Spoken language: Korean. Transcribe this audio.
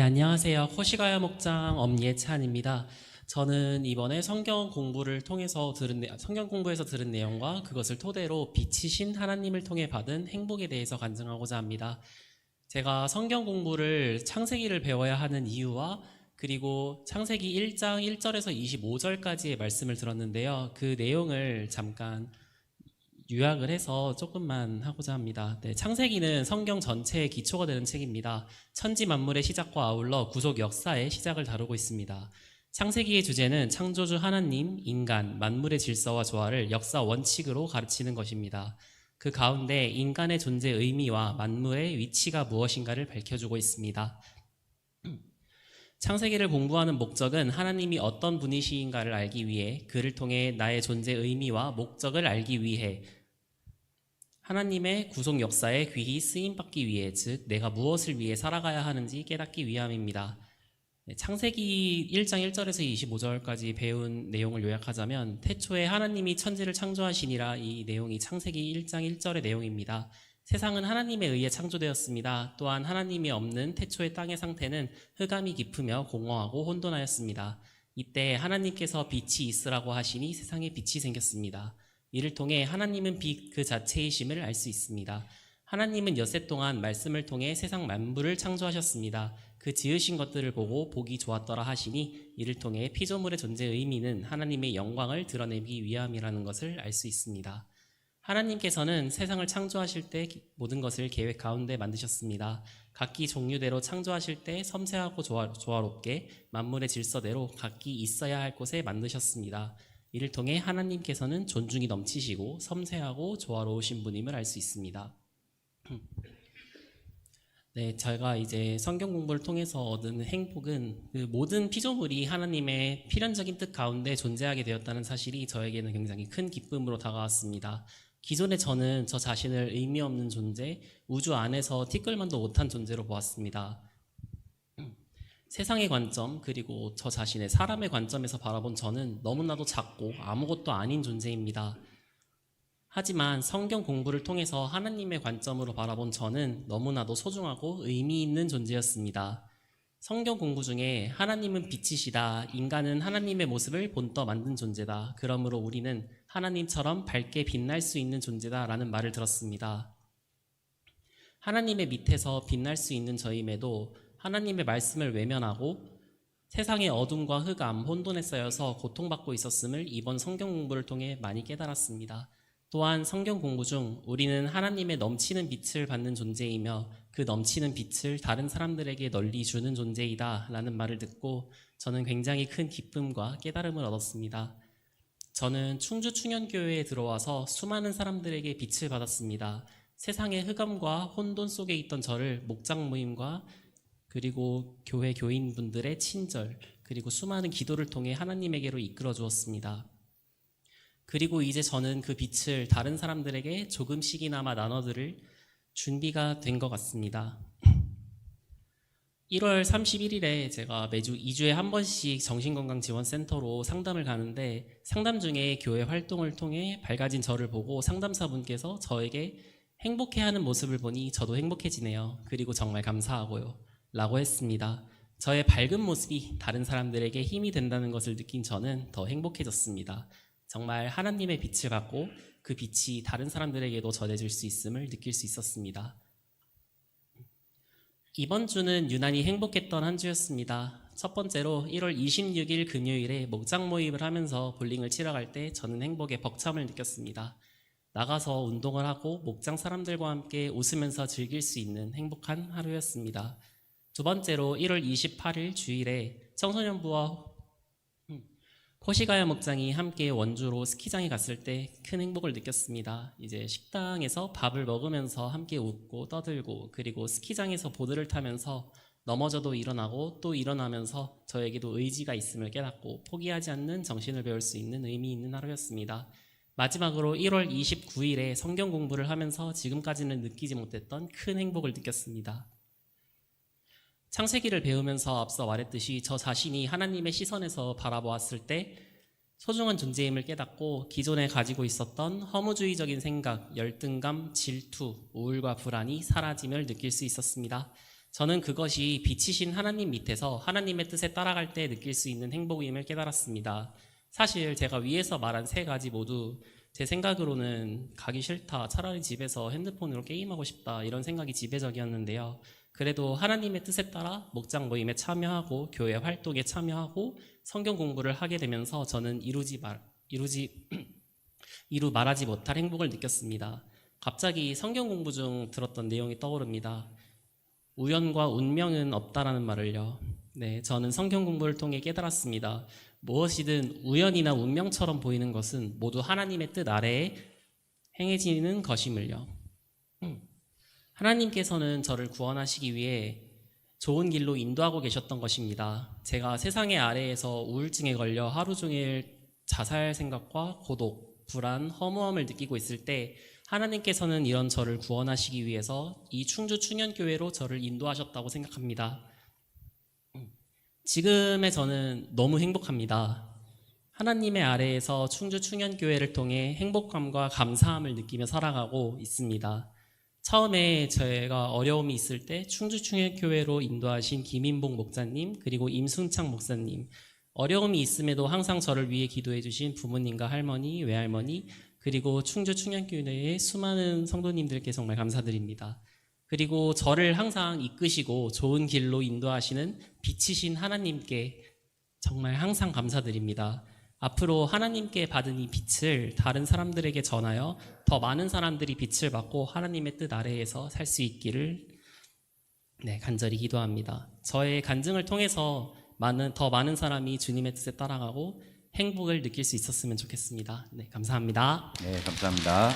안녕하세요. 코시가야 목장 엄예찬입니다. 저는 이번에 성경 공부에서 들은 내용과 그것을 토대로 빛이신 하나님을 통해 받은 행복에 대해서 간증하고자 합니다. 제가 성경 공부를 창세기를 배워야 하는 이유와 그리고 창세기 1장 1절에서 25절까지의 말씀을 들었는데요. 그 내용을 잠깐 요약을 해서 조금만 하고자 합니다. 창세기는 성경 전체의 기초가 되는 책입니다. 천지 만물의 시작과 아울러 구속 역사의 시작을 다루고 있습니다. 창세기의 주제는 창조주 하나님, 인간, 만물의 질서와 조화를 역사 원칙으로 가르치는 것입니다. 그 가운데 인간의 존재 의미와 만물의 위치가 무엇인가를 밝혀주고 있습니다. 창세기를 공부하는 목적은 하나님이 어떤 분이신가를 알기 위해, 그를 통해 나의 존재 의미와 목적을 알기 위해, 하나님의 구속 역사에 귀히 쓰임받기 위해, 즉 내가 무엇을 위해 살아가야 하는지 깨닫기 위함입니다. 창세기 1장 1절에서 25절까지 배운 내용을 요약하자면, 태초에 하나님이 천지를 창조하시니라. 이 내용이 창세기 1장 1절의 내용입니다. 세상은 하나님에 의해 창조되었습니다. 또한 하나님이 없는 태초의 땅의 상태는 흑암이 깊으며 공허하고 혼돈하였습니다. 이때 하나님께서 빛이 있으라고 하시니 세상에 빛이 생겼습니다. 이를 통해 하나님은 빛 그 자체이심을 알 수 있습니다. 하나님은 엿새 동안 말씀을 통해 세상 만물을 창조하셨습니다. 그 지으신 것들을 보고 보기 좋았더라 하시니, 이를 통해 피조물의 존재 의미는 하나님의 영광을 드러내기 위함이라는 것을 알 수 있습니다. 하나님께서는 세상을 창조하실 때 모든 것을 계획 가운데 만드셨습니다. 각기 종류대로 창조하실 때 섬세하고 조화롭게 만물의 질서대로 각기 있어야 할 곳에 만드셨습니다. 이를 통해 하나님께서는 존중이 넘치시고 섬세하고 조화로우신 분임을 알 수 있습니다. 제가 이제 성경 공부를 통해서 얻은 행복은, 그 모든 피조물이 하나님의 필연적인 뜻 가운데 존재하게 되었다는 사실이 저에게는 굉장히 큰 기쁨으로 다가왔습니다. 기존에 저는 저 자신을 의미 없는 존재, 우주 안에서 티끌만도 못한 존재로 보았습니다. 세상의 관점, 그리고 저 자신의 사람의 관점에서 바라본 저는 너무나도 작고 아무것도 아닌 존재입니다. 하지만 성경 공부를 통해서 하나님의 관점으로 바라본 저는 너무나도 소중하고 의미 있는 존재였습니다. 성경 공부 중에 하나님은 빛이시다, 인간은 하나님의 모습을 본떠 만든 존재다, 그러므로 우리는 하나님처럼 밝게 빛날 수 있는 존재다 라는 말을 들었습니다. 하나님의 밑에서 빛날 수 있는 저임에도 하나님의 말씀을 외면하고 세상의 어둠과 흑암, 혼돈에 쌓여서 고통받고 있었음을 이번 성경 공부를 통해 많이 깨달았습니다. 또한 성경 공부 중 우리는 하나님의 넘치는 빛을 받는 존재이며 그 넘치는 빛을 다른 사람들에게 널리 주는 존재이다 라는 말을 듣고 저는 굉장히 큰 기쁨과 깨달음을 얻었습니다. 저는 충주 충현교회에 들어와서 수많은 사람들에게 빛을 받았습니다. 세상의 흑암과 혼돈 속에 있던 저를 목장 모임과 그리고 교회 교인분들의 친절, 그리고 수많은 기도를 통해 하나님에게로 이끌어 주었습니다. 그리고 이제 저는 그 빛을 다른 사람들에게 조금씩이나마 나눠드릴 준비가 된 것 같습니다. 1월 31일에 제가 매주 2주에 한 번씩 정신건강지원센터로 상담을 가는데, 상담 중에 교회 활동을 통해 밝아진 저를 보고 상담사분께서 저에게 행복해하는 모습을 보니 저도 행복해지네요. 그리고 정말 감사하고요 라고 했습니다. 저의 밝은 모습이 다른 사람들에게 힘이 된다는 것을 느낀 저는 더 행복해졌습니다. 정말 하나님의 빛을 받고 그 빛이 다른 사람들에게도 전해질 수 있음을 느낄 수 있었습니다. 이번 주는 유난히 행복했던 한 주였습니다. 첫 번째로 1월 26일 금요일에 목장 모임을 하면서 볼링을 치러 갈 때 저는 행복에 벅참을 느꼈습니다. 나가서 운동을 하고 목장 사람들과 함께 웃으면서 즐길 수 있는 행복한 하루였습니다. 두 번째로 1월 28일 주일에 청소년부와 코시가야 목장이 함께 원주로 스키장에 갔을 때 큰 행복을 느꼈습니다. 이제 식당에서 밥을 먹으면서 함께 웃고 떠들고, 그리고 스키장에서 보드를 타면서 넘어져도 일어나고 또 일어나면서 저에게도 의지가 있음을 깨닫고 포기하지 않는 정신을 배울 수 있는 의미 있는 하루였습니다. 마지막으로 1월 29일에 성경 공부를 하면서 지금까지는 느끼지 못했던 큰 행복을 느꼈습니다. 창세기를 배우면서 앞서 말했듯이 저 자신이 하나님의 시선에서 바라보았을 때 소중한 존재임을 깨닫고 기존에 가지고 있었던 허무주의적인 생각, 열등감, 질투, 우울과 불안이 사라짐을 느낄 수 있었습니다. 저는 그것이 빛이신 하나님 밑에서 하나님의 뜻에 따라갈 때 느낄 수 있는 행복임을 깨달았습니다. 사실 제가 위에서 말한 세 가지 모두 제 생각으로는 가기 싫다, 차라리 집에서 핸드폰으로 게임하고 싶다 이런 생각이 지배적이었는데요. 그래도 하나님의 뜻에 따라 목장 모임에 참여하고 교회 활동에 참여하고 성경 공부를 하게 되면서 저는 이루 말하지 못할 행복을 느꼈습니다. 갑자기 성경 공부 중 들었던 내용이 떠오릅니다. 우연과 운명은 없다라는 말을요. 네, 저는 성경 공부를 통해 깨달았습니다. 무엇이든 우연이나 운명처럼 보이는 것은 모두 하나님의 뜻 아래에 행해지는 것임을요. 하나님께서는 저를 구원하시기 위해 좋은 길로 인도하고 계셨던 것입니다. 제가 세상의 아래에서 우울증에 걸려 하루 종일 자살 생각과 고독, 불안, 허무함을 느끼고 있을 때 하나님께서는 이런 저를 구원하시기 위해서 이 충주 충현교회로 저를 인도하셨다고 생각합니다. 지금의 저는 너무 행복합니다. 하나님의 아래에서 충주 충현교회를 통해 행복감과 감사함을 느끼며 살아가고 있습니다. 처음에 제가 어려움이 있을 때 충주 충현교회로 인도하신 김인복 목사님 그리고 임순창 목사님, 어려움이 있음에도 항상 저를 위해 기도해 주신 부모님과 할머니, 외할머니, 그리고 충주 충현교회의 수많은 성도님들께 정말 감사드립니다. 그리고 저를 항상 이끄시고 좋은 길로 인도하시는 빛이신 하나님께 정말 항상 감사드립니다. 앞으로 하나님께 받은 이 빛을 다른 사람들에게 전하여 더 많은 사람들이 빛을 받고 하나님의 뜻 아래에서 살 수 있기를 간절히 기도합니다. 저의 간증을 통해서 더 많은 사람이 주님의 뜻에 따라가고 행복을 느낄 수 있었으면 좋겠습니다. 네, 감사합니다. 네, 감사합니다.